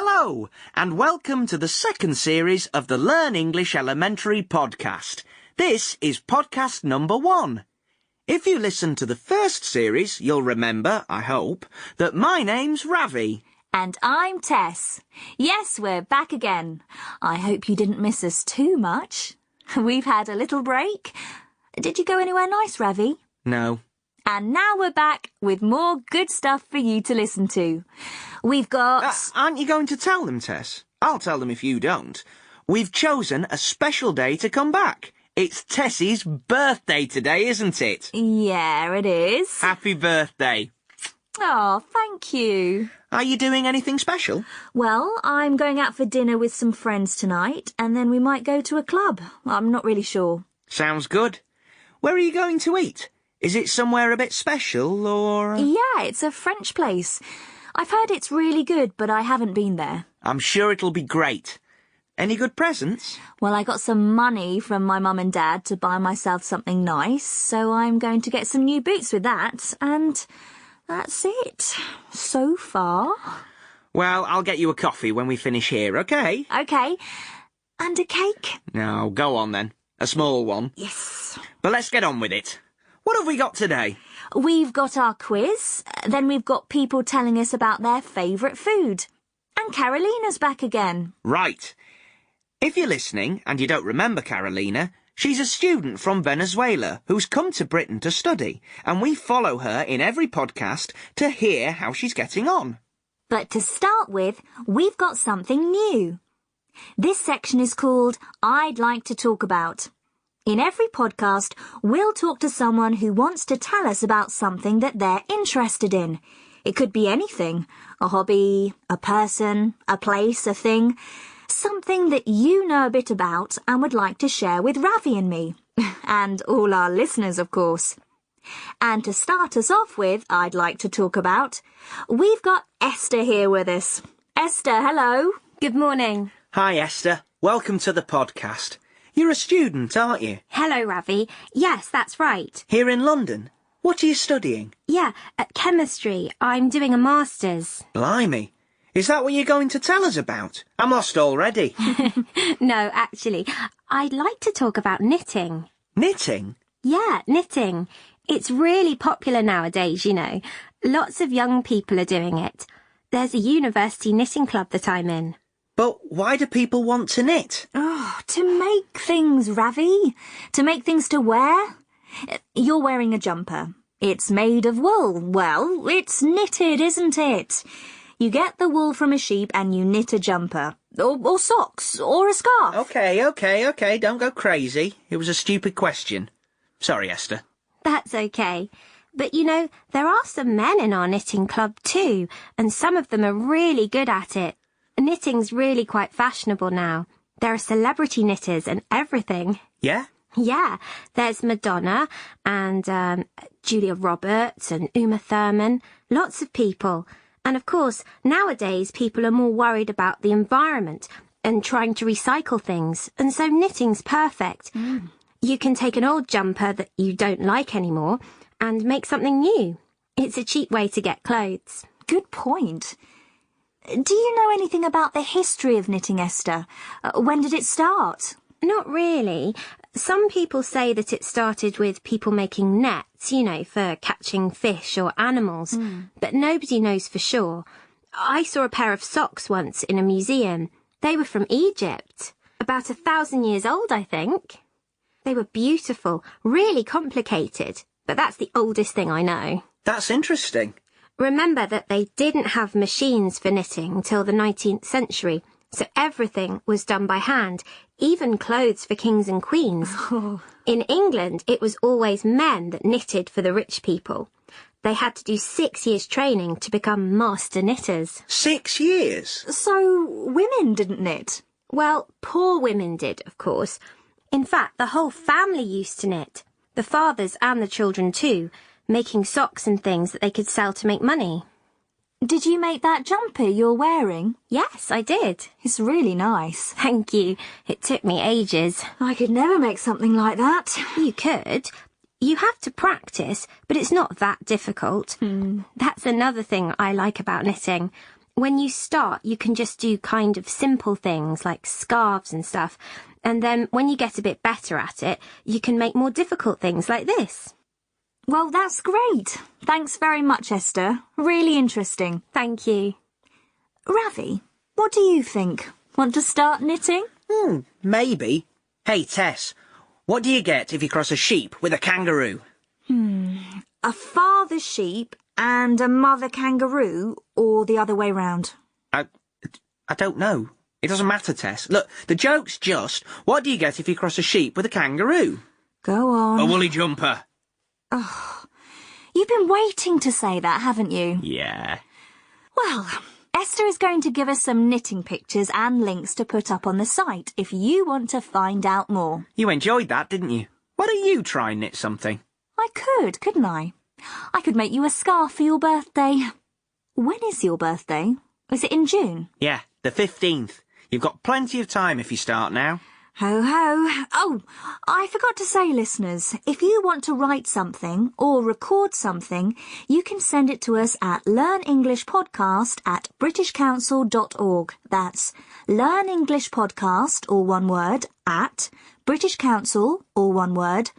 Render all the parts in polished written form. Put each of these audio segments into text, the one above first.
Hello, and welcome to the second series of the Learn English Elementary podcast. This is podcast number 1. If you listened to the first series, you'll remember, I hope, that my name's Ravi. And I'm Tess. Yes, we're back again. I hope you didn't miss us too much. We've had a little break. Did you go anywhere nice, Ravi? No. And now we're back with more good stuff for you to listen to. We've got... Aren't you going to tell them, Tess? I'll tell them if you don't. We've chosen a special day to come back. It's Tessie's birthday today, isn't it? Yeah, it is. Happy birthday. Oh, thank you. Are you doing anything special? Well, I'm going out for dinner with some friends tonight, and then we might go to a club. I'm not really sure. Sounds good. Where are you going to eat? Is it somewhere a bit special, or...? Yeah, it's a French place. I've heard it's really good, but I haven't been there. I'm sure it'll be great. Any good presents? Well, I got some money from my mum and dad to buy myself something nice, so I'm going to get some new boots with that, and that's it. So far. Well, I'll get you a coffee when we finish here, OK? OK. And a cake? No, go on then. A small one. Yes. But let's get on with it. What have we got today? We've got our quiz, then we've got people telling us about their favourite food. And Carolina's back again. Right. If you're listening and you don't remember Carolina, she's a student from Venezuela who's come to Britain to study, and we follow her in every podcast to hear how she's getting on. But to start with, we've got something new. This section is called I'd Like to Talk About. In every podcast, we'll talk to someone who wants to tell us about something that they're interested in. It could be anything, a hobby, a person, a place, a thing, something that you know a bit about and would like to share with Ravi and me, and all our listeners, of course. And to start us off with, I'd like to talk about, we've got Esther here with us. Esther, hello. Good morning. Hi, Esther. Welcome to the podcast. You're a student, aren't you? Hello, Ravi. Yes, that's right. Here in London? What are you studying? Yeah, at chemistry. I'm doing a master's. Blimey. Is that what you're going to tell us about? I'm lost already. No, actually, I'd like to talk about knitting. Knitting? Yeah, knitting. It's really popular nowadays, you know. Lots of young people are doing it. There's a university knitting club that I'm in. But why do people want to knit? Oh, to make things, Ravi. To make things to wear. You're wearing a jumper. It's made of wool. Well, it's knitted, isn't it? You get the wool from a sheep and you knit a jumper. Or socks. Or a scarf. OK. Don't go crazy. It was a stupid question. Sorry, Esther. That's okay. But, you know, there are some men in our knitting club too, and some of them are really good at it. Knitting's really quite fashionable now. There are celebrity knitters and everything. Yeah? Yeah, there's Madonna and Julia Roberts and Uma Thurman, lots of people. And of course, nowadays people are more worried about the environment and trying to recycle things, and so knitting's perfect. You can take an old jumper that you don't like anymore and make something new. It's a cheap way to get clothes. Good point. Do you know anything about the history of knitting, Esther? When did it start? Not really. Some people say that it started with people making nets, you know, for catching fish or animals, but nobody knows for sure. I saw a pair of socks once in a museum. They were from Egypt, about 1,000 years old, I think. They were beautiful, really complicated, but that's the oldest thing I know. That's interesting. Remember that they didn't have machines for knitting till the 19th century, so everything was done by hand, even clothes for kings and queens. In England, it was always men that knitted for the rich people. They had to do 6 years training to become master knitters. 6 years? So women didn't knit? Well, poor women did, of course. In fact, the whole family used to knit. The fathers and the children too, making socks and things that they could sell to make money. Did you make that jumper you're wearing? Yes, I did. It's really nice. Thank you. It took me ages. I could never make something like that. You could. You have to practice, but it's not that difficult. That's another thing I like about knitting. when you start, you can just do kind of simple things like scarves and stuff. And then when you get a bit better at it, you can make more difficult things like this. Well, that's great. Thanks very much, Esther. Really interesting. Thank you. Ravi, what do you think? Want to start knitting? Maybe. Hey, Tess, what do you get if you cross a sheep with a kangaroo? A father sheep and a mother kangaroo, or the other way round? I don't know. It doesn't matter, Tess. Look, the joke's just, what do you get if you cross a sheep with a kangaroo? Go on. A woolly jumper. You've been waiting to say that, haven't you? Yeah. Well, Esther is going to give us some knitting pictures and links to put up on the site if you want to find out more. You enjoyed that, didn't you? Why don't you try and knit something? I could, couldn't I? I could make you a scarf for your birthday. When is your birthday? Is it in June? Yeah, the 15th. You've got plenty of time if you start now. Ho ho. Oh, I forgot to say, listeners, if you want to write something or record something, you can send it to us at learnenglishpodcast@britishcouncil.org. That's learnenglishpodcast, all one word, at britishcouncil, all one word,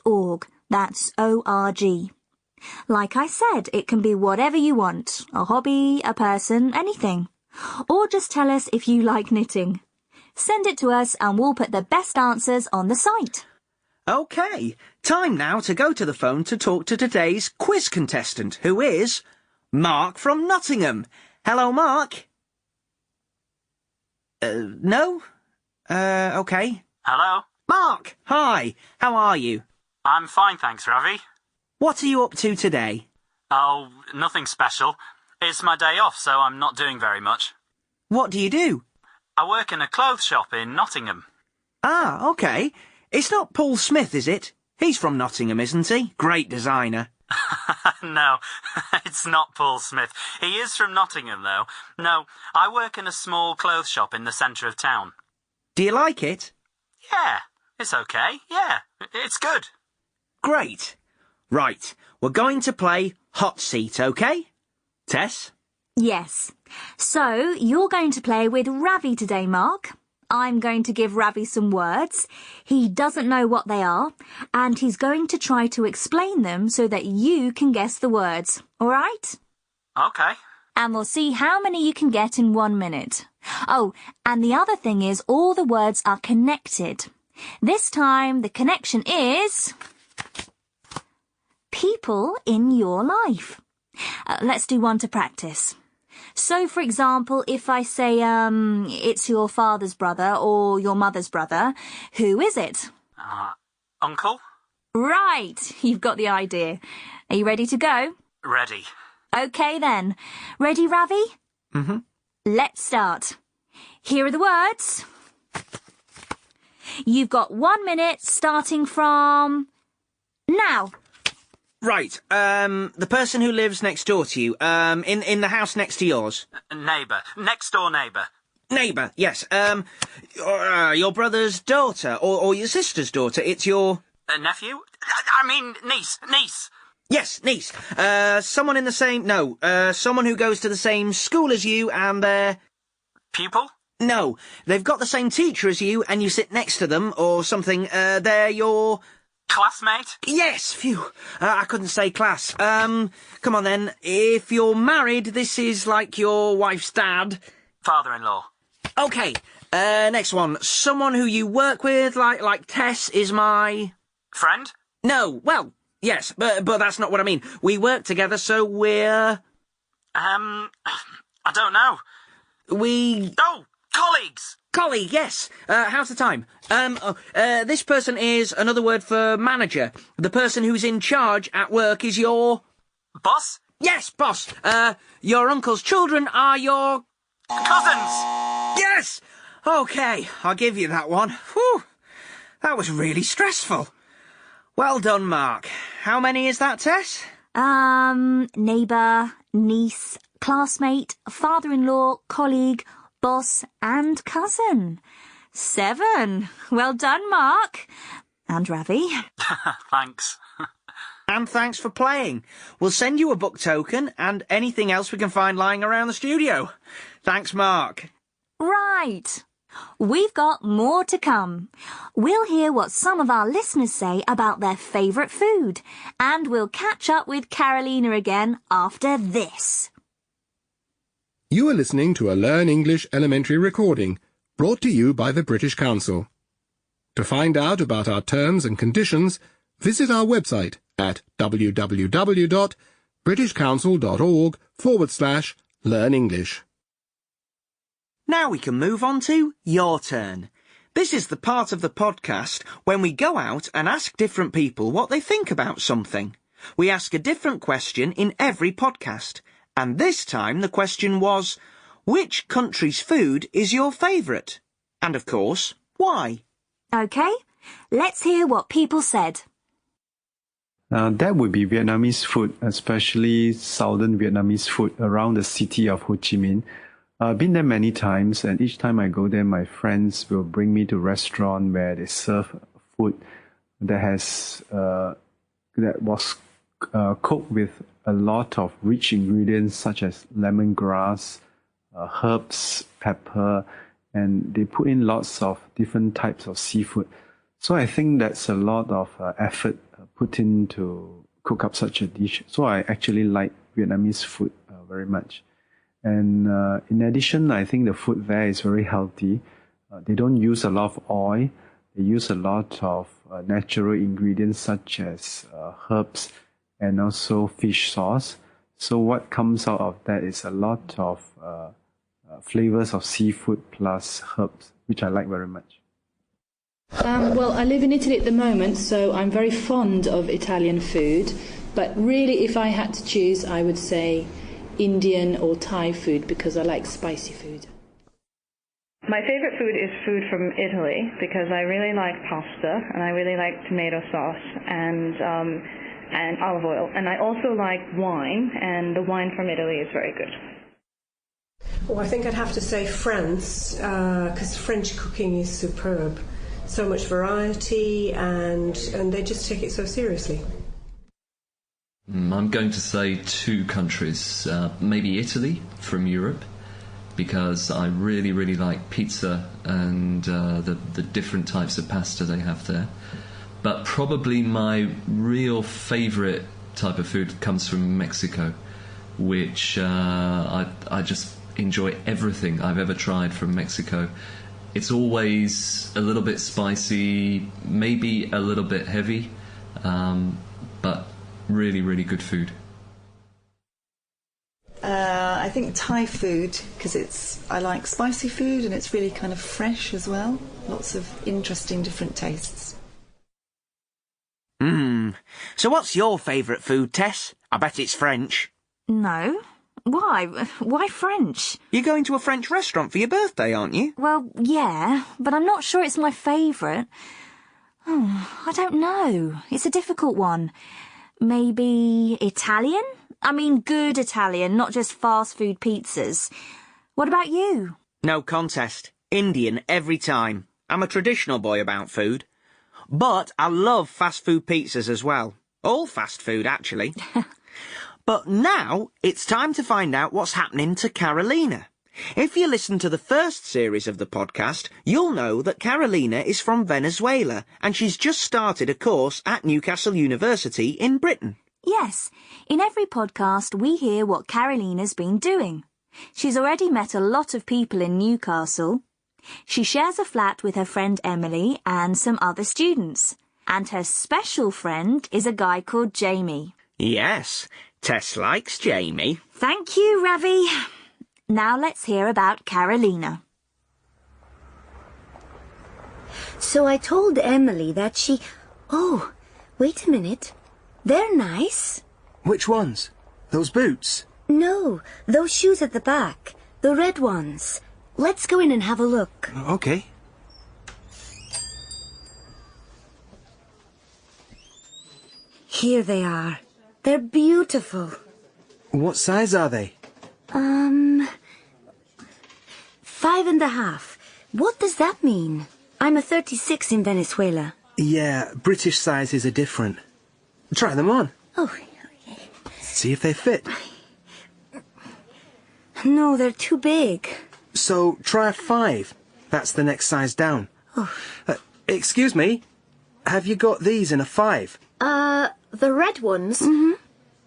.org. That's O-R-G. Like I said, it can be whatever you want, a hobby, a person, anything. Or just tell us if you like knitting. Send it to us and we'll put the best answers on the site. OK, time now to go to the phone to talk to today's quiz contestant, who is Mark from Nottingham. Hello, Mark. No? OK. Hello? Mark, hi. How are you? I'm fine, thanks, Ravi. What are you up to today? Oh, nothing special. It's my day off, so I'm not doing very much. What do you do? I work in a clothes shop in Nottingham. Ah, OK. It's not Paul Smith, is it? He's from Nottingham, isn't he? Great designer. No, it's not Paul Smith. He is from Nottingham, though. No, I work in a small clothes shop in the centre of town. Do you like it? Yeah, it's okay. Yeah, it's good. Great. Right, we're going to play Hot Seat, OK? Tess? Yes. So, you're going to play with Ravi today, Mark. I'm going to give Ravi some words. He doesn't know what they are, and he's going to try to explain them so that you can guess the words. All right? Okay. And we'll see how many you can get in 1 minute. Oh, and the other thing is all the words are connected. This time, the connection is people in your life. Let's do one to practice. So, for example, if I say, it's your father's brother or your mother's brother, who is it? Uncle? Right, you've got the idea. Are you ready to go? Ready. OK then. Ready, Ravi? Mm-hmm. Let's start. Here are the words. You've got 1 minute starting from now. Right, the person who lives next door to you, in the house next to yours. Neighbour. Next door neighbour. Neighbour, yes, your brother's daughter, or your sister's daughter, it's your... Nephew? I mean, niece. Niece. Yes, niece. Someone in the same... No, someone who goes to the same school as you and they're... Pupil? No, they've got the same teacher as you and you sit next to them or something. They're your... Classmate? Yes, phew. I couldn't say class. Come on then. If you're married, this is like your wife's dad. Father-in-law. OK, next one. Someone who you work with, like Tess, is my... Friend? No, well, yes, but that's not what I mean. We work together, so we're... I don't know. Oh, colleagues! Colleague, yes. How's the time? This person is another word for manager. The person who's in charge at work is your... Boss? Yes, boss. Your uncle's children are your... Cousins! Yes! OK, I'll give you that one. Whew. That was really stressful. Well done, Mark. How many is that, Tess? Neighbour, niece, classmate, father-in-law, colleague, boss and cousin. 7. Well done, Mark. And Ravi. Thanks. And thanks for playing. We'll send you a book token and anything else we can find lying around the studio. Thanks, Mark. Right. We've got more to come. We'll hear what some of our listeners say about their favourite food. And we'll catch up with Carolina again after this. You are listening to a Learn English Elementary recording, brought to you by the British Council. To find out about our terms and conditions, visit our website at www.britishcouncil.org/learnenglish. Now we can move on to Your Turn. This is the part of the podcast when we go out and ask different people what they think about something. We ask a different question in every podcast. And this time the question was, which country's food is your favourite? And of course, why? OK, let's hear what people said. That would be Vietnamese food, especially southern Vietnamese food around the city of Ho Chi Minh. I've been there many times, and each time I go there, my friends will bring me to a restaurant where they serve food that was cooked with a lot of rich ingredients such as lemongrass, herbs, pepper, and they put in lots of different types of seafood. So I think that's a lot of effort put in to cook up such a dish. So I actually like Vietnamese food very much. And in addition, I think the food there is very healthy. They don't use a lot of oil. They use a lot of natural ingredients such as herbs and also fish sauce. So what comes out of that is a lot of flavors of seafood plus herbs, which I like very much. Well, I live in Italy at the moment, so I'm very fond of Italian food. But really, if I had to choose, I would say Indian or Thai food because I like spicy food. My favorite food is food from Italy because I really like pasta and I really like tomato sauce and olive oil. And I also like wine, and the wine from Italy is very good. Well, I think I'd have to say France, because French cooking is superb. So much variety, and they just take it so seriously. I'm going to say two countries, maybe Italy from Europe, because I really, really like pizza and the different types of pasta they have there. But probably my real favourite type of food comes from Mexico, which I just enjoy everything I've ever tried from Mexico. It's always a little bit spicy, maybe a little bit heavy, but really, really good food. I think Thai food, because I like spicy food and it's really kind of fresh as well. Lots of interesting different tastes. So what's your favourite food, Tess? I bet it's French. No. Why? Why French? You're going to a French restaurant for your birthday, aren't you? Well, yeah, but I'm not sure it's my favourite. I don't know. It's a difficult one. Maybe Italian? I mean good Italian, not just fast food pizzas. What about you? No contest. Indian every time. I'm a traditional boy about food. But I love fast food pizzas as well. All fast food, actually. But now it's time to find out what's happening to Carolina. If you listen to the first series of the podcast, you'll know that Carolina is from Venezuela and she's just started a course at Newcastle University in Britain. Yes, in every podcast we hear what Carolina's been doing. She's already met a lot of people in Newcastle. She shares a flat with her friend Emily and some other students. And her special friend is a guy called Jamie. Yes, Tess likes Jamie. Thank you, Ravi. Now let's hear about Carolina. So I told Emily that she... Oh, wait a minute. They're nice. Which ones? Those boots? No, those shoes at the back. The red ones. Let's go in and have a look. Okay. Here they are. They're beautiful. What size are they? 5.5. What does that mean? I'm a 36 in Venezuela. Yeah, British sizes are different. Try them on. Oh, See if they fit. no, they're too big. So try a 5. That's the next size down. Oh. Excuse me. Have you got these in a 5? The red ones? Mm-hmm.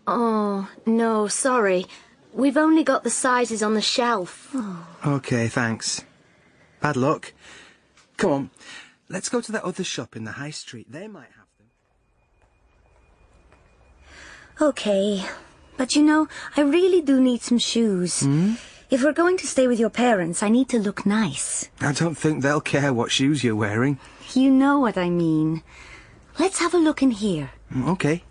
Oh, no, sorry. We've only got the sizes on the shelf. Oh. Okay, thanks. Bad luck. Come on, let's go to that other shop in the high street. They might have them. Okay, but you know, I really do need some shoes. If we're going to stay with your parents, I need to look nice. I don't think they'll care what shoes you're wearing. You know what I mean. Let's have a look in here. Okay.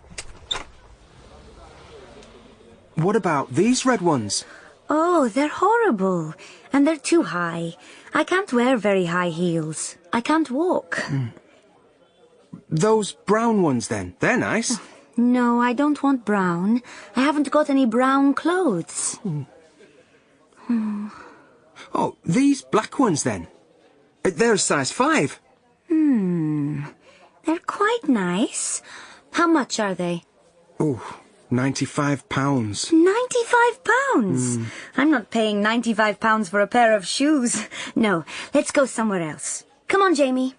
What about these red ones? Oh, they're horrible. And they're too high. I can't wear very high heels. I can't walk. Those brown ones then. They're nice. No, I don't want brown. I haven't got any brown clothes. Oh, these black ones then. They're a size 5. They're quite nice. How much are they? Oh, £95. £95? I'm not paying £95 for a pair of shoes. No, let's go somewhere else. Come on, Jamie.